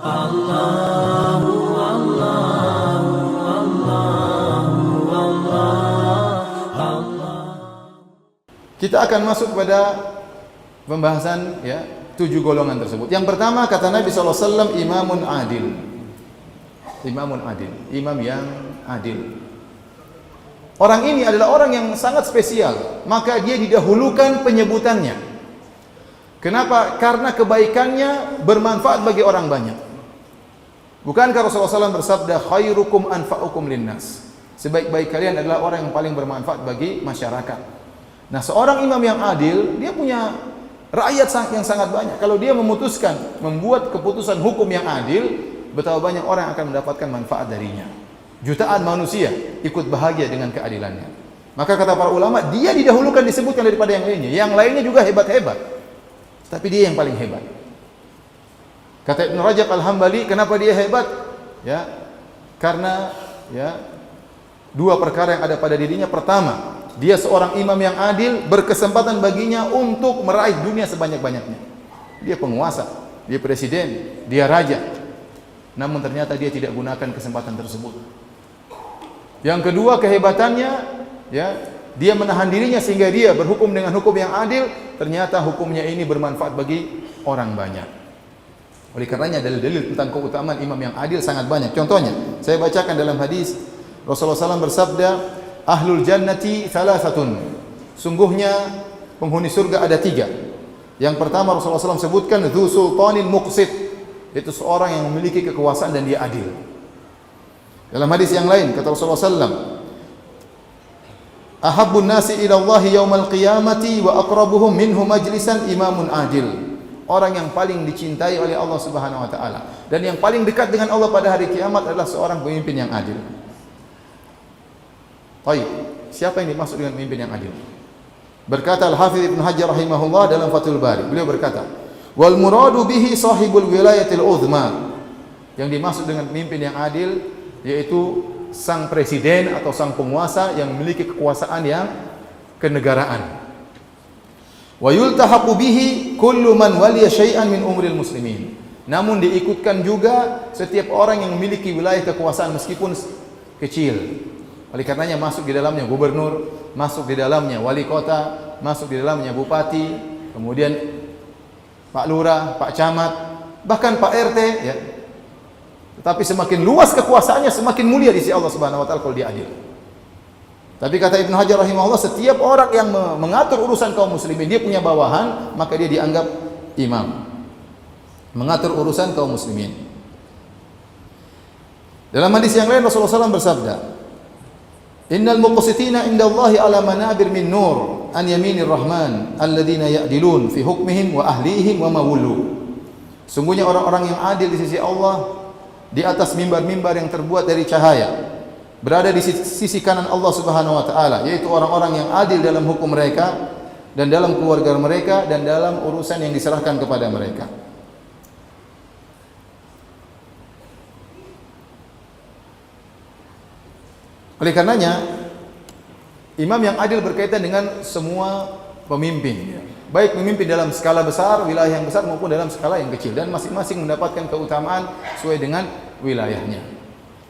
Kita akan masuk pada pembahasan ya 7 golongan tersebut. Yang pertama kata Nabi SAW, imamun adil. Imamun adil, imam yang adil. Orang ini adalah orang yang sangat spesial, maka dia didahulukan penyebutannya. Kenapa? Karena kebaikannya bermanfaat bagi orang banyak. Bukankah Rasulullah SAW bersabda, khairukum anfa'ukum linnas. Sebaik-baik kalian adalah orang yang paling bermanfaat bagi masyarakat. Nah, seorang imam yang adil, dia punya rakyat yang sangat banyak. Kalau dia memutuskan, membuat keputusan hukum yang adil, betapa banyak orang yang akan mendapatkan manfaat darinya. Jutaan manusia ikut bahagia dengan keadilannya. Maka kata para ulama, dia didahulukan disebutkan daripada yang lainnya. Yang lainnya juga hebat-hebat, tapi dia yang paling hebat. Kata Ibn Rajab Al-Hambali, kenapa dia hebat? Ya, karena ya 2 perkara yang ada pada dirinya. Pertama, dia seorang imam yang adil, berkesempatan baginya untuk meraih dunia sebanyak-banyaknya. Dia penguasa, dia presiden, dia raja. Namun ternyata dia tidak gunakan kesempatan tersebut. Yang kedua, kehebatannya ya, dia menahan dirinya sehingga dia berhukum dengan hukum yang adil, ternyata hukumnya ini bermanfaat bagi orang banyak. Oleh karenanya dalil-dalil tentang keutamaan imam yang adil sangat banyak. Contohnya, saya bacakan dalam hadis Rasulullah SAW bersabda, ahlul jannati thalathatun. Sungguhnya penghuni surga ada 3. Yang pertama Rasulullah SAW sebutkan dzu sultanin muqsit, itu seorang yang memiliki kekuasaan dan dia adil. Dalam hadis yang lain kata Rasulullah SAW, ahabbun nasi ila Allah yaumal qiyamati wa aqrabuhum minhu majlisan imamun adil. Orang yang paling dicintai oleh Allah Subhanahu wa taala dan yang paling dekat dengan Allah pada hari kiamat adalah seorang pemimpin yang adil. Baik, siapa yang dimaksud dengan pemimpin yang adil? Berkata Al-Hafidz Ibnu Hajar rahimahullah dalam Fathul Bari. Beliau berkata, wal muradu bihi sahibul wilayatil uzma. Yang dimaksud dengan pemimpin yang adil yaitu sang presiden atau sang penguasa yang memiliki kekuasaan yang kenegaraan. Wa yultahaqu bihi kullu man waliya syai'an min umril muslimin. Namun diikutkan juga setiap orang yang memiliki wilayah kekuasaan meskipun kecil. Oleh karenanya masuk di dalamnya gubernur, masuk di dalamnya wali kota, masuk di dalamnya bupati, kemudian Pak Lurah, Pak Camat, bahkan Pak RT ya. Tetapi semakin luas kekuasaannya semakin mulia di sisi Allah Subhanahu wa taala kalau dia adil. Tapi kata Ibnu Hajar rahimahullah, setiap orang yang mengatur urusan kaum muslimin, dia punya bawahan, maka dia dianggap imam. Mengatur urusan kaum muslimin. Dalam hadis yang lain Rasulullah SAW bersabda, innal muqsitina indallahi ala manabir min nur an yaminir rahman alladzina ya'dilun fi hukmihim wa ahlihim wa mawullu. Sungguhnya orang-orang yang adil di sisi Allah di atas mimbar-mimbar yang terbuat dari cahaya, berada di sisi kanan Allah Subhanahu wa taala, yaitu orang-orang yang adil dalam hukum mereka dan dalam keluarga mereka dan dalam urusan yang diserahkan kepada mereka. Oleh karenanya imam yang adil berkaitan dengan semua pemimpin, baik pemimpin dalam skala besar, wilayah yang besar maupun dalam skala yang kecil, dan masing-masing mendapatkan keutamaan sesuai dengan wilayahnya.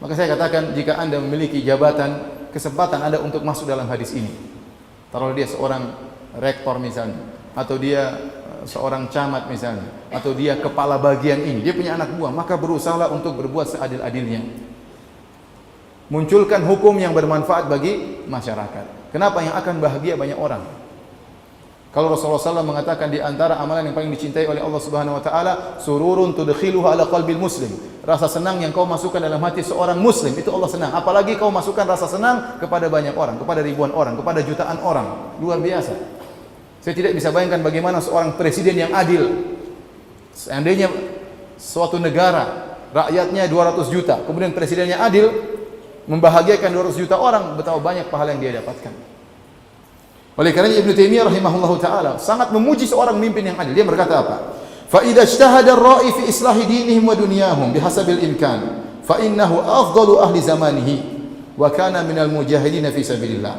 Maka saya katakan, jika Anda memiliki jabatan, kesempatan Anda untuk masuk dalam hadis ini. Taruhlah dia seorang rektor misalnya, atau dia seorang camat misalnya, atau dia kepala bagian ini, dia punya anak buah, maka berusahalah untuk berbuat seadil-adilnya. Munculkan hukum yang bermanfaat bagi masyarakat. Kenapa? Yang akan bahagia banyak orang. Kalau Rasulullah SAW mengatakan di antara amalan yang paling dicintai oleh Allah Subhanahu wa taala, sururun tudkhiluhu ala qalbil muslim. Rasa senang yang kau masukkan dalam hati seorang muslim, itu Allah senang. Apalagi kau masukkan rasa senang kepada banyak orang, kepada ribuan orang, kepada jutaan orang. Luar biasa. Saya tidak bisa bayangkan bagaimana seorang presiden yang adil. Seandainya suatu negara rakyatnya 200 juta, kemudian presidennya adil, membahagiakan 200 juta orang, betapa banyak pahala yang dia dapatkan. Oleh karena Ibnu Taimiyah rahimahullahu taala sangat memuji seorang pemimpin yang adil. Dia berkata apa? Fa idza ijtahada ar-ra'i fi islahi dinihim wa dunyahum bihasabil imkan, fa innahu afdalu ahli zamanihi wa kana minal mujahidin fi sabilillah.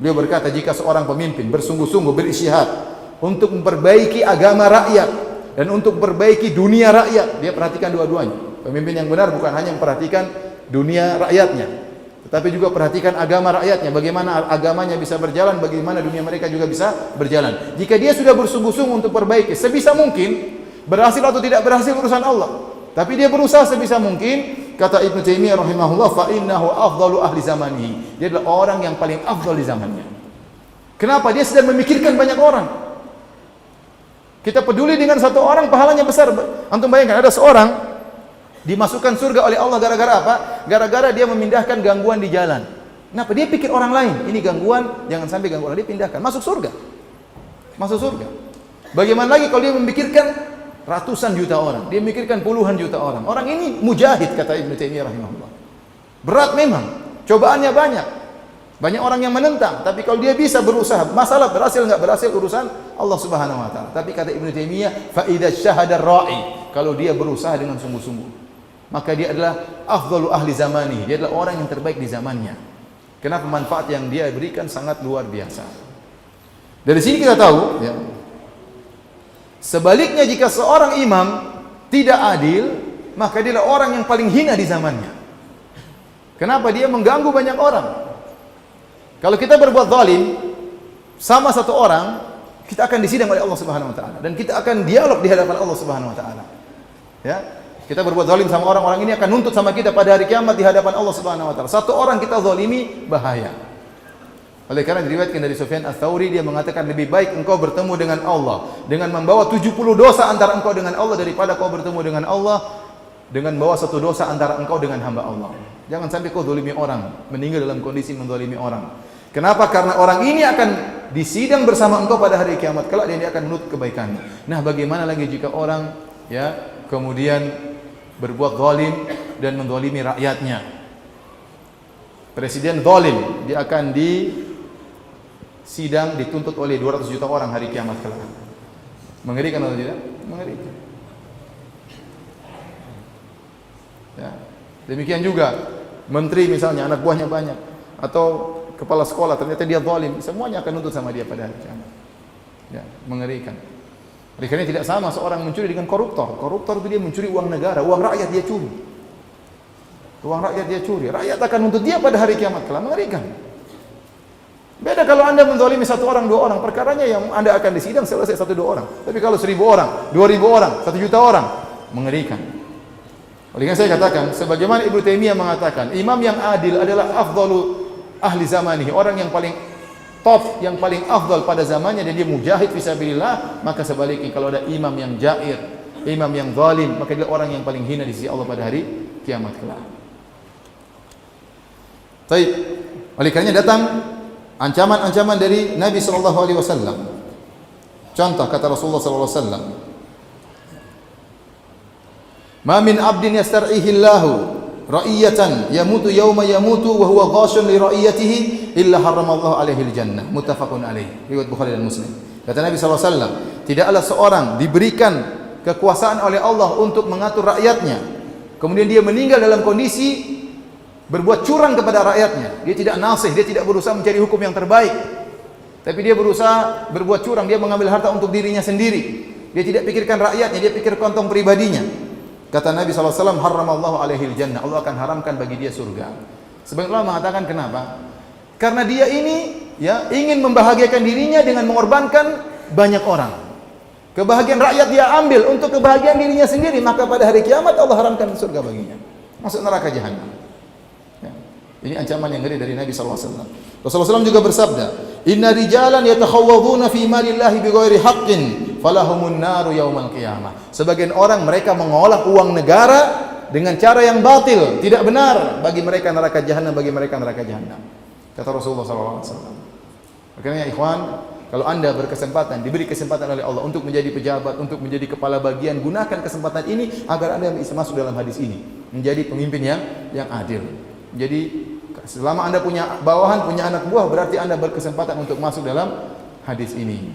Beliau berkata, jika seorang pemimpin bersungguh-sungguh beristihad untuk memperbaiki agama rakyat dan untuk perbaiki dunia rakyat. Dia perhatikan dua-duanya. Pemimpin yang benar bukan hanya memperhatikan dunia rakyatnya, tetapi juga perhatikan agama rakyatnya, bagaimana agamanya bisa berjalan, bagaimana dunia mereka juga bisa berjalan. Jika dia sudah bersungguh-sungguh untuk perbaiki, sebisa mungkin, berhasil atau tidak berhasil urusan Allah, tapi dia berusaha sebisa mungkin. Kata Ibnu Taimiyah rahimahullah, fa innahu afdalu ahli zamanihi. Dia adalah orang yang paling afdal di zamannya. Kenapa? Dia sedang memikirkan banyak orang. Kita peduli dengan satu orang, pahalanya besar. Antum bayangkan ada seorang dimasukkan surga oleh Allah gara-gara apa? Gara-gara dia memindahkan gangguan di jalan. Kenapa? Dia pikir orang lain, ini gangguan, jangan sampai ganggu orang, dia pindahkan, masuk surga. Masuk surga. Bagaimana lagi kalau dia memikirkan ratusan juta orang, dia memikirkan puluhan juta orang. Orang ini mujahid, kata Ibnu Taimiyah rahimahullah. Berat memang, cobaannya banyak. Banyak orang yang menentang, tapi kalau dia bisa berusaha, masalah berhasil enggak berhasil urusan Allah Subhanahu wa taala. Tapi kata Ibnu Taimiyah, fa idza syahada ar-ra'i, kalau dia berusaha dengan sungguh-sungguh, maka dia adalah afdalu ahli zamani. Dia adalah orang yang terbaik di zamannya. Kenapa? Manfaat yang dia berikan sangat luar biasa. Dari sini kita tahu, ya, sebaliknya jika seorang imam tidak adil, maka dia adalah orang yang paling hina di zamannya. Kenapa? Dia mengganggu banyak orang. Kalau kita berbuat zalim sama satu orang, kita akan disidang oleh Allah Subhanahu wa taala dan kita akan dialog di hadapan Allah Subhanahu wa taala. Ya. Kita berbuat zalim sama orang ini akan nuntut sama kita pada hari kiamat di hadapan Allah Subhanahu wa taala. Satu orang kita zalimi bahaya. Oleh karena diriwayatkan dari Sufyan Ats-Tsauri, dia mengatakan lebih baik engkau bertemu dengan Allah dengan membawa 70 dosa antara engkau dengan Allah daripada kau bertemu dengan Allah dengan membawa satu dosa antara engkau dengan hamba Allah. Jangan sampai kau zalimi orang, meninggal dalam kondisi menzalimi orang. Kenapa? Karena orang ini akan disidang bersama engkau pada hari kiamat kelak dan dia akan menuntut kebaikannya. Nah, bagaimana lagi jika orang ya kemudian berbuat zalim dan menzalimi rakyatnya? Presiden zalim, dia akan disidang, dituntut oleh 200 juta orang hari kiamat kelak. Mengerikan atau tidak? Mengerikan. Ya. Demikian juga menteri misalnya anak buahnya banyak, atau kepala sekolah ternyata dia zalim, semuanya akan nuntut sama dia pada hari kiamat. Ya, mengerikan. Oleh karena tidak sama seorang mencuri dengan koruptor. Koruptor itu dia mencuri uang negara, uang rakyat dia curi. Uang rakyat dia curi. Rakyat akan nuntut dia pada hari kiamat kelak. Mengerikan. Beda kalau Anda menzalimi satu orang, dua orang, perkaranya yang Anda akan disidang selesai satu dua orang. Tapi kalau 1000 orang, 2000 orang, 1 juta orang, mengerikan. Oleh karena saya katakan, sebagaimana Ibnu Taimiyah mengatakan, imam yang adil adalah afdalu ahli zamanihi, orang yang paling top, yang paling afdal pada zamannya dan dia mujahid fisabilillah. Maka sebaliknya kalau ada imam yang jair, imam yang zalim, maka dia orang yang paling hina di sisi Allah pada hari kiamat kelak. Baik. Oleh karenanya datang ancaman-ancaman dari Nabi sallallahu alaihi wasallam. Contoh kata Rasulullah sallallahu alaihi wasallam, "Ma min 'abdin yastar'ihi Allahu ra'iyatan yamutu yawma yamutu wa huwa ghashun li ra'iyatihi illa haramallahu alaihi al-jannah." Muttafaqun alaih. Riwayat Bukhari dan Muslim. Kata Nabi sallallahu alaihi wasallam, tidaklah seorang diberikan kekuasaan oleh Allah untuk mengatur rakyatnya, kemudian dia meninggal dalam kondisi berbuat curang kepada rakyatnya. Dia tidak nasih, dia tidak berusaha mencari hukum yang terbaik, tapi dia berusaha berbuat curang, dia mengambil harta untuk dirinya sendiri. Dia tidak pikirkan rakyatnya, dia pikir kantong pribadinya. Kata Nabi SAW, haramallahu alaihil jannah, Allah akan haramkan bagi dia surga. Sebagian ulama mengatakan kenapa? Karena dia ini ya ingin membahagiakan dirinya dengan mengorbankan banyak orang. Kebahagiaan rakyat dia ambil untuk kebahagiaan dirinya sendiri, maka pada hari kiamat Allah haramkan surga baginya. Masuk neraka jahanam. Ya. Ini ancaman yang ngeri dari Nabi SAW. Rasulullah SAW juga bersabda, "Inna rijalan yatakhawwaduna fi malillahi bighairi haqqin falahumun naru yaumal qiyamah." Sebagian orang mereka mengolah uang negara dengan cara yang batil, tidak benar, bagi mereka neraka jahanam, bagi mereka neraka jahanam. Kata Rasulullah SAW. Makanya ikhwan, kalau Anda berkesempatan, diberi kesempatan oleh Allah untuk menjadi pejabat, untuk menjadi kepala bagian, gunakan kesempatan ini agar Anda bisa masuk dalam hadis ini, menjadi pemimpin yang adil. Jadi selama Anda punya bawahan, punya anak buah, berarti Anda berkesempatan untuk masuk dalam hadis ini.